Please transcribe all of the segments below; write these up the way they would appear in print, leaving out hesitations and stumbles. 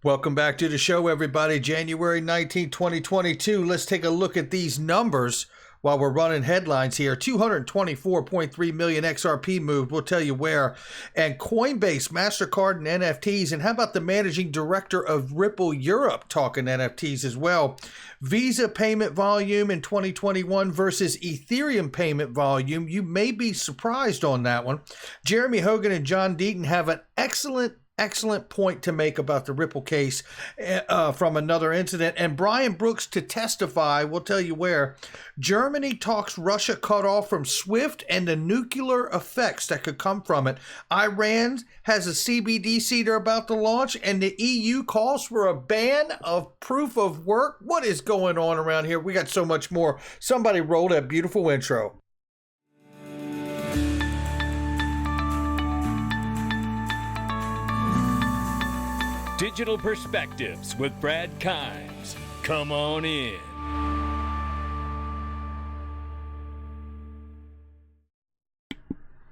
Welcome back to the show, everybody. January 19, 2022. Let's take a look at these numbers while we're running headlines here. 224.3 million XRP moved. We'll tell you where. And Coinbase, Mastercard, and NFTs. And how about the managing director of Ripple Europe talking NFTs as well? Visa payment volume in 2021 versus Ethereum payment volume. You may be surprised on that one. Jeremy Hogan and John Deaton have an excellent point to make about the Ripple case from another incident. And Brian Brooks to testify, we'll tell you where. Germany talks Russia cut off from SWIFT and the nuclear effects that could come from it. Iran has a CBDC they're about to launch, and the EU calls for a ban of proof of work. What is going on around here? We got so much more. Somebody roll that beautiful intro. Digital Perspectives with Brad Kimes. Come on in.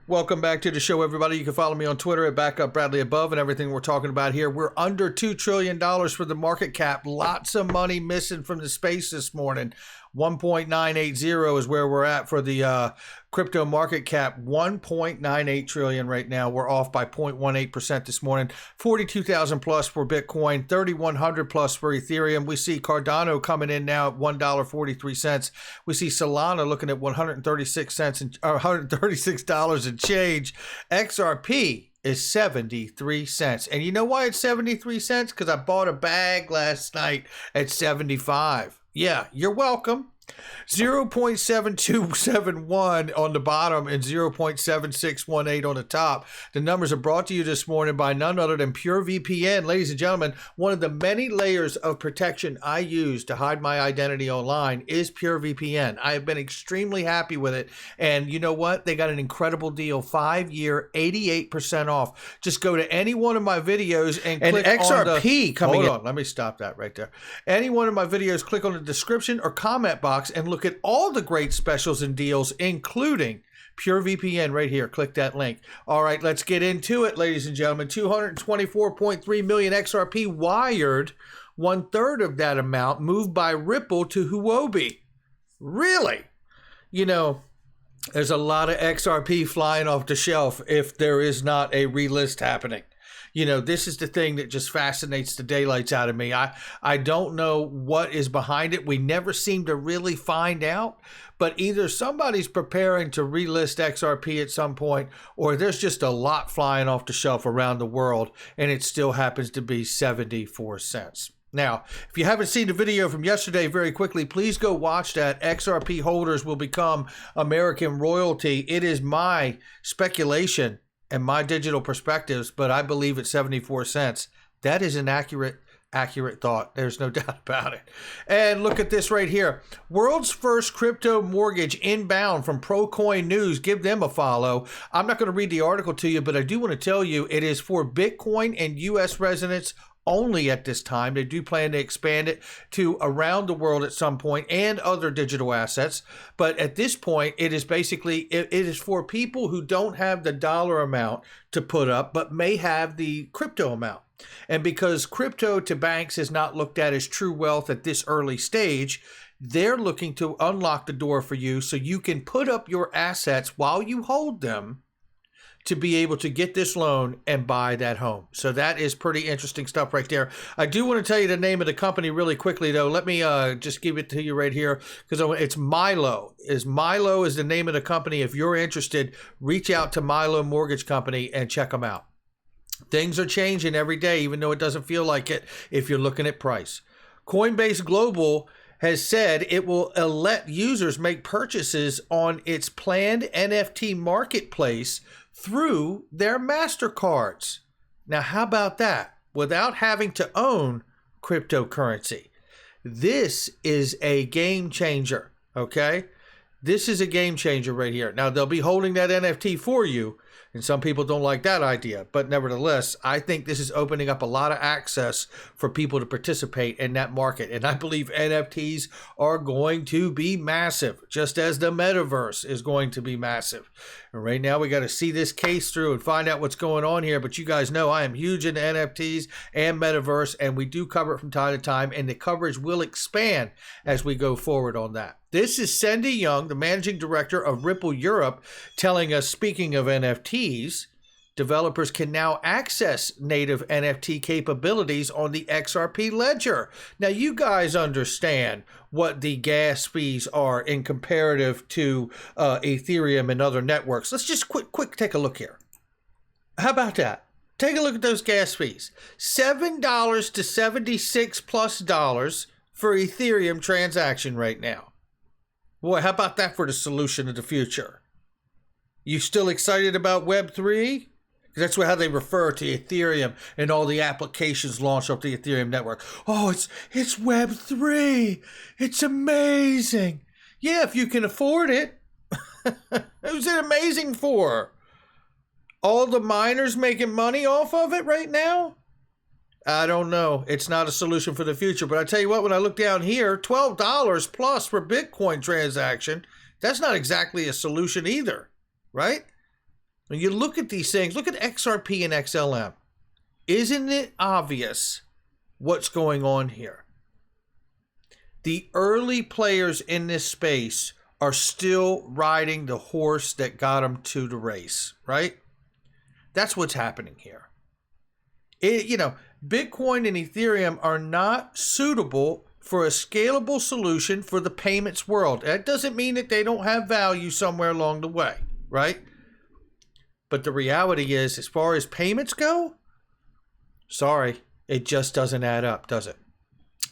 Welcome back to the show, everybody. You can follow me on Twitter at BackupBradleyAbove and everything we're talking about here. We're under $2 trillion for the market cap. Lots of money missing from the space this morning. 1.980 is where we're at for the crypto market cap. 1.98 trillion right now. We're off by 0.18% this morning. 42,000 plus for Bitcoin, 3,100 plus for Ethereum. We see Cardano coming in now at $1.43. We see Solana looking at 136 cents and $136 and change. XRP is 73 cents. And you know why it's 73 cents? Because I bought a bag last night at 75. Yeah, you're welcome. 0.7271 on the bottom and 0.7618 on the top. The numbers are brought to you this morning by none other than PureVPN. Ladies and gentlemen, one of the many layers of protection I use to hide my identity online is PureVPN. I have been extremely happy with it. And you know what? They got an incredible deal. 5-year, 88% off. Just go to any one of my videos and click XRP on the... coming in. Hold on, let me stop that right there. Any one of my videos, click on the description or comment box and look at all the great specials and deals, including PureVPN right here. Click that link. All right, let's get into it, ladies and gentlemen. 224.3 million XRP wired. 1/3 of that amount moved by Ripple to Huobi. Really? You know, there's a lot of XRP flying off the shelf if there is not a relist happening. You know, this is the thing that just fascinates the daylights out of me. I don't know what is behind it. We never seem to really find out, but either somebody's preparing to relist XRP at some point, or there's just a lot flying off the shelf around the world, and it still happens to be 74 cents. Now, if you haven't seen the video from yesterday, very quickly, please go watch that. XRP holders will become American royalty. It is my speculation and my digital perspectives, but I believe at 74 cents. That is an accurate thought. There's no doubt about it. And look at this right here. World's first crypto mortgage inbound from ProCoin News. Give them a follow. I'm not going to read the article to you, but I do want to tell you it is for Bitcoin and U.S. residents only at this time. They do plan to expand it to around the world at some point and other digital assets. But at this point, it is basically, it is for people who don't have the dollar amount to put up, but may have the crypto amount. And because crypto to banks is not looked at as true wealth at this early stage, they're looking to unlock the door for you so you can put up your assets while you hold them to be able to get this loan and buy that home. So that is pretty interesting stuff right there. I do want to tell you the name of the company really quickly, though. Let me just give it to you right here, because it's Milo. Milo is the name of the company. If you're interested, reach out to Milo Mortgage Company and check them out. Things are changing every day, even though it doesn't feel like it if you're looking at price. Coinbase Global has said it will let users make purchases on its planned NFT marketplace through their Mastercards. Now, how about that? Without having to own cryptocurrency. This is a game changer, okay? This is a game changer right here. Now, they'll be holding that NFT for you. And some people don't like that idea. But nevertheless, I think this is opening up a lot of access for people to participate in that market. And I believe NFTs are going to be massive, just as the metaverse is going to be massive. And right now, we got to see this case through and find out what's going on here. But you guys know I am huge into NFTs and metaverse, and we do cover it from time to time, and the coverage will expand as we go forward on that. This is Cindy Young, the managing director of Ripple Europe, telling us, speaking of NFTs, developers can now access native NFT capabilities on the XRP ledger. Now, you guys understand what the gas fees are in comparative to Ethereum and other networks. Let's just quick take a look here. How about that? Take a look at those gas fees. $7 to $76+ for Ethereum transaction right now. Boy, how about that for the solution of the future? You still excited about Web3? That's how they refer to Ethereum and all the applications launched off the Ethereum network. Oh, it's Web3. It's amazing. Yeah, if you can afford it. Who's it amazing for? All the miners making money off of it right now? I don't know. It's not a solution for the future. But I tell you what, when I look down here, $12 plus for Bitcoin transaction, that's not exactly a solution either, right? When you look at these things, look at XRP and XLM. Isn't it obvious what's going on here? The early players in this space are still riding the horse that got them to the race, right? That's what's happening here. Bitcoin and Ethereum are not suitable for a scalable solution for the payments world. That doesn't mean that they don't have value somewhere along the way, right? But the reality is, as far as payments go, sorry, it just doesn't add up, does it?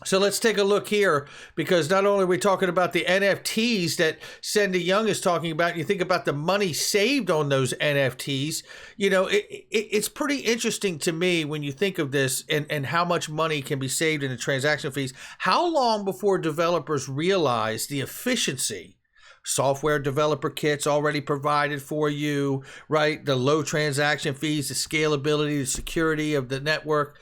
So let's take a look here, because not only are we talking about the NFTs that Cindy Young is talking about, you think about the money saved on those NFTs, it's pretty interesting to me when you think of this and how much money can be saved in the transaction fees. How long before developers realize the efficiency? Software developer kits already provided for you, right? The low transaction fees, the scalability, the security of the network.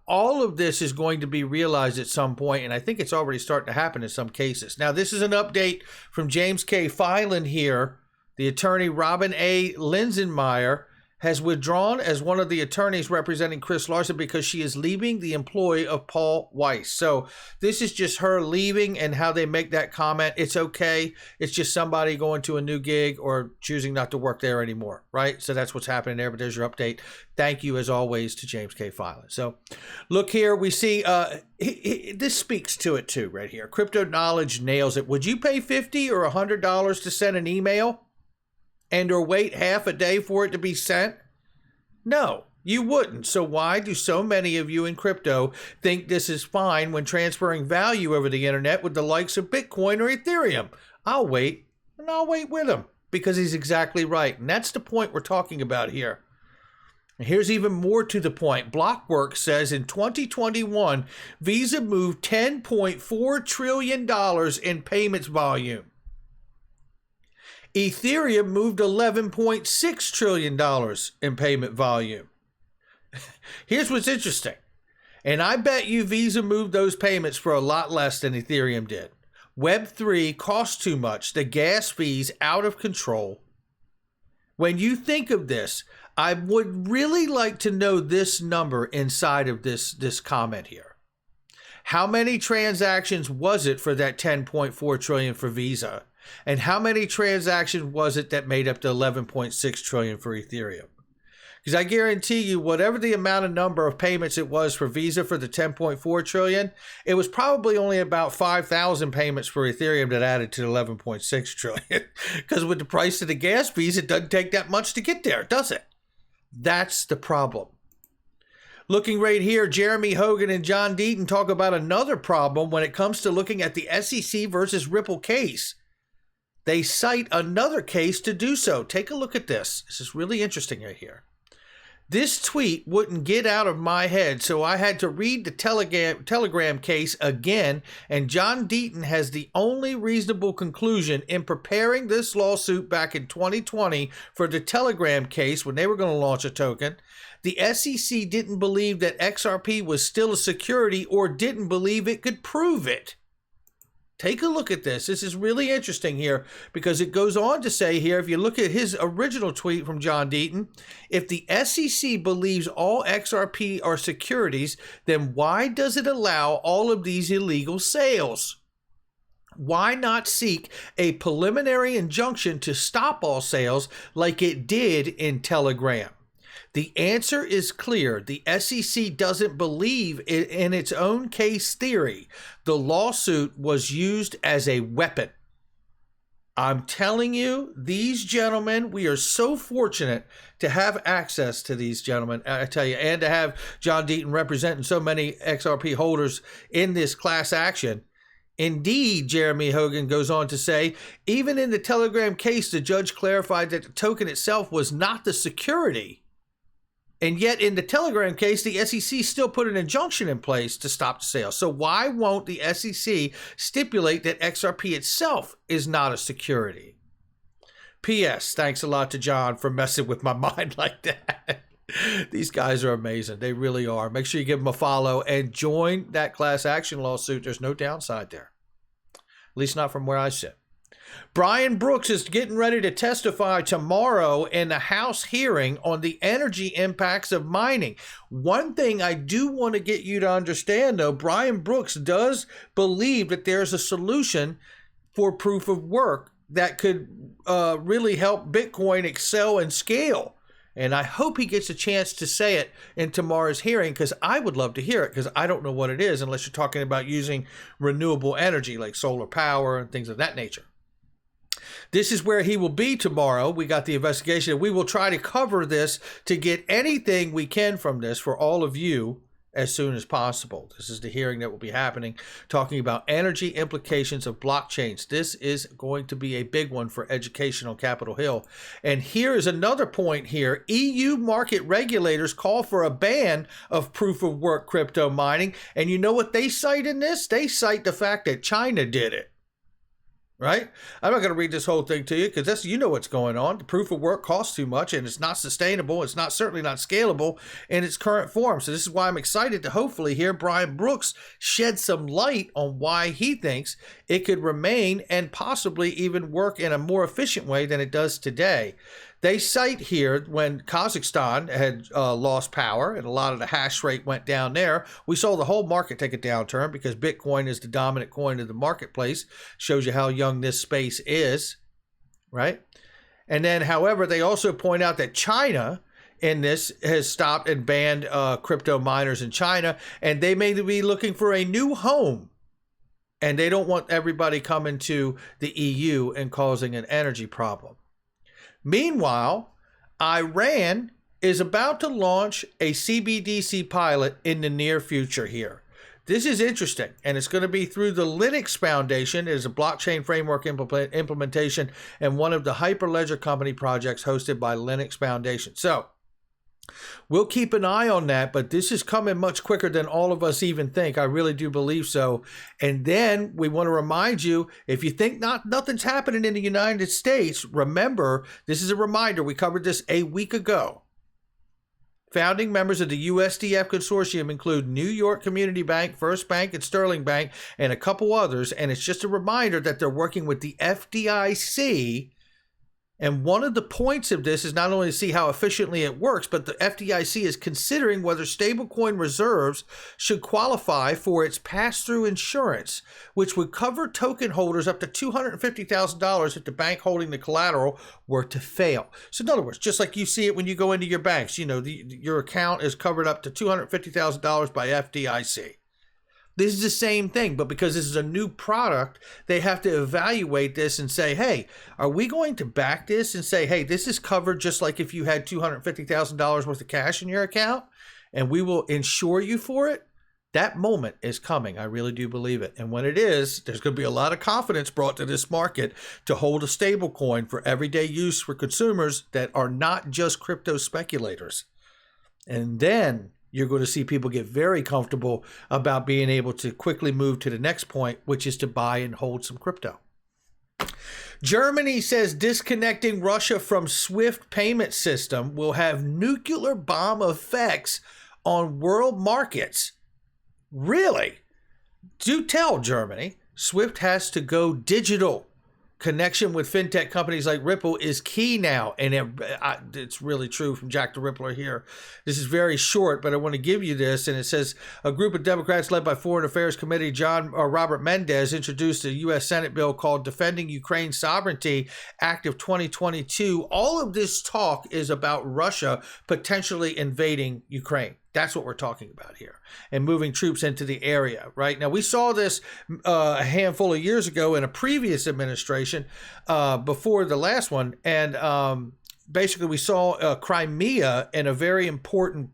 All of this is going to be realized at some point, and I think it's already starting to happen in some cases. Now, this is an update from James K. Filan here. The attorney Robin A. Linsenmeyer has withdrawn as one of the attorneys representing Chris Larson because she is leaving the employ of Paul Weiss. So this is just her leaving and how they make that comment. It's okay. It's just somebody going to a new gig or choosing not to work there anymore, right? So that's what's happening there, but there's your update. Thank you, as always, to James K. Filan. So look here, we see, this speaks to it too, right here. Crypto Knowledge nails it. Would you pay $50 or $100 to send an email and or wait half a day for it to be sent? No, you wouldn't. So why do so many of you in crypto think this is fine when transferring value over the internet with the likes of Bitcoin or Ethereum? I'll wait, and I'll wait with him, because he's exactly right. And that's the point we're talking about here. And here's even more to the point. Blockworks says in 2021, Visa moved $10.4 trillion in payments volume. Ethereum moved $11.6 trillion in payment volume. Here's what's interesting. And I bet you Visa moved those payments for a lot less than Ethereum did. Web3 costs too much. The gas fees out of control. When you think of this, I would really like to know this number inside of this comment here. How many transactions was it for that 10.4 trillion for Visa? And how many transactions was it that made up the 11.6 trillion for Ethereum? Because I guarantee you, whatever the amount of number of payments it was for Visa for the 10.4 trillion, it was probably only about 5,000 payments for Ethereum that added to the 11.6 trillion. Because with the price of the gas fees, it doesn't take that much to get there, does it? That's the problem. Looking right here, Jeremy Hogan and John Deaton talk about another problem when it comes to looking at the SEC versus Ripple case. They cite another case to do so. Take a look at this. This is really interesting right here. This tweet wouldn't get out of my head, so I had to read the Telegram case again, and John Deaton has the only reasonable conclusion in preparing this lawsuit back in 2020 for the Telegram case when they were going to launch a token. The SEC didn't believe that XRP was still a security or didn't believe it could prove it. Take a look at this. This is really interesting here because it goes on to say here, if you look at his original tweet from John Deaton, if the SEC believes all XRP are securities, then why does it allow all of these illegal sales? Why not seek a preliminary injunction to stop all sales like it did in Telegram? The answer is clear. The SEC doesn't believe in its own case theory. The lawsuit was used as a weapon. I'm telling you, these gentlemen, we are so fortunate to have access to these gentlemen, I tell you, and to have John Deaton representing so many XRP holders in this class action. Indeed, Jeremy Hogan goes on to say, even in the Telegram case, the judge clarified that the token itself was not the security. And yet in the Telegram case, the SEC still put an injunction in place to stop the sale. So why won't the SEC stipulate that XRP itself is not a security? P.S. Thanks a lot to John for messing with my mind like that. These guys are amazing. They really are. Make sure you give them a follow and join that class action lawsuit. There's no downside there. At least not from where I sit. Brian Brooks is getting ready to testify tomorrow in the House hearing on the energy impacts of mining. One thing I do want to get you to understand, though, Brian Brooks does believe that there's a solution for proof of work that could really help Bitcoin excel and scale. And I hope he gets a chance to say it in tomorrow's hearing, because I would love to hear it, because I don't know what it is unless you're talking about using renewable energy like solar power and things of that nature. This is where he will be tomorrow. We got the investigation. We will try to cover this to get anything we can from this for all of you as soon as possible. This is the hearing that will be happening, talking about energy implications of blockchains. This is going to be a big one for education on Capitol Hill. And here is another point here. EU market regulators call for a ban of proof of work crypto mining. And you know what they cite in this? They cite the fact that China did it. Right? I'm not going to read this whole thing to you because that's, you know what's going on. The proof of work costs too much and it's not sustainable. It's not certainly not scalable in its current form. So this is why I'm excited to hopefully hear Brian Brooks shed some light on why he thinks it could remain and possibly even work in a more efficient way than it does today. They cite here when Kazakhstan had lost power and a lot of the hash rate went down there. We saw the whole market take a downturn because Bitcoin is the dominant coin of the marketplace. Shows you how young this space is, right? And then, however, they also point out that China in this has stopped and banned crypto miners in China, and they may be looking for a new home. And they don't want everybody coming to the EU and causing an energy problem. Meanwhile, Iran is about to launch a CBDC pilot in the near future here. This is interesting, and it's going to be through the Linux Foundation. It is a blockchain framework implementation and one of the Hyperledger Company projects hosted by Linux Foundation. So we'll keep an eye on that, but this is coming much quicker than all of us even think. I really do believe so. And then we want to remind you, if you think nothing's happening in the United States, remember, this is a reminder. We covered this a week ago. Founding members of the USDF consortium include New York Community Bank, First Bank, and Sterling Bank, and a couple others. And it's just a reminder that they're working with the FDIC. And one of the points of this is not only to see how efficiently it works, but the FDIC is considering whether stablecoin reserves should qualify for its pass-through insurance, which would cover token holders up to $250,000 if the bank holding the collateral were to fail. So in other words, just like you see it when you go into your banks, you know, your account is covered up to $250,000 by FDIC. This is the same thing, but because this is a new product, they have to evaluate this and say, hey, are we going to back this and say, hey, this is covered just like if you had $250,000 worth of cash in your account and we will insure you for it? That moment is coming. I really do believe it. And when it is, there's going to be a lot of confidence brought to this market to hold a stable coin for everyday use for consumers that are not just crypto speculators. And then you're going to see people get very comfortable about being able to quickly move to the next point, which is to buy and hold some crypto. Germany says disconnecting Russia from SWIFT payment system will have nuclear bomb effects on world markets. Really? Do tell, Germany. SWIFT has to go digital. Connection with fintech companies like Ripple is key now. And it's really true from Jack the Rippler here. This is very short, but I want to give you this. And it says a group of Democrats led by Foreign Affairs Committee Robert Mendez introduced a U.S. Senate bill called Defending Ukraine's Sovereignty Act of 2022. All of this talk is about Russia potentially invading Ukraine. That's what we're talking about here, and moving troops into the area, right? Now, we saw this a handful of years ago in a previous administration before the last one, and basically we saw Crimea and a very important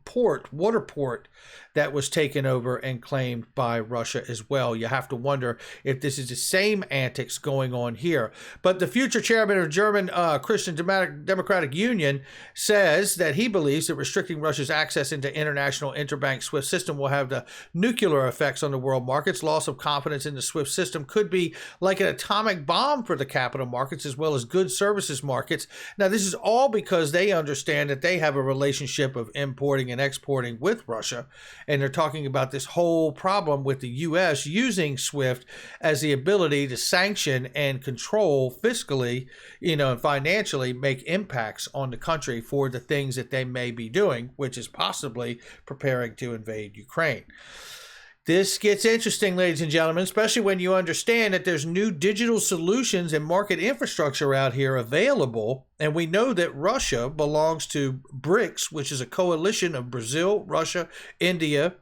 water port that was taken over and claimed by Russia as well. You have to wonder if this is the same antics going on here. But the future chairman of German Christian Democratic Union says that he believes that restricting Russia's access into international interbank SWIFT system will have the nuclear effects on the world markets. Loss of confidence in the SWIFT system could be like an atomic bomb for the capital markets as well as goods services markets. Now, this is all because they understand that they have a relationship of importing and exporting with Russia. And they're talking about this whole problem with the U.S. using SWIFT as the ability to sanction and control fiscally, and financially make impacts on the country for the things that they may be doing, which is possibly preparing to invade Ukraine. This gets interesting, ladies and gentlemen, especially when you understand that there's new digital solutions and market infrastructure out here available. And we know that Russia belongs to BRICS, which is a coalition of Brazil, Russia, India,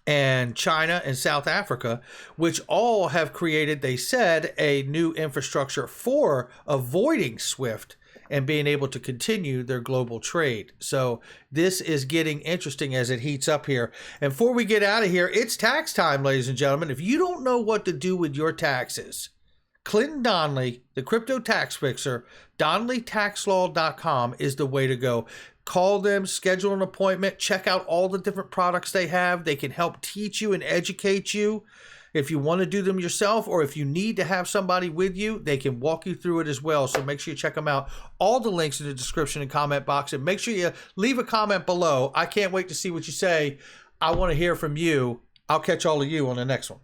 and China and South Africa, which all have created, they said, a new infrastructure for avoiding SWIFT and being able to continue their global trade. So this is getting interesting as it heats up here. And before we get out of here, it's tax time, ladies and gentlemen. If you don't know what to do with your taxes, Clinton Donnelly, the crypto tax fixer, DonnellyTaxLaw.com is the way to go. Call them, schedule an appointment, check out all the different products they have. They can help teach you and educate you. If you want to do them yourself, or if you need to have somebody with you, they can walk you through it as well. So make sure you check them out. All the links in the description and comment box. And make sure you leave a comment below. I can't wait to see what you say. I want to hear from you. I'll catch all of you on the next one.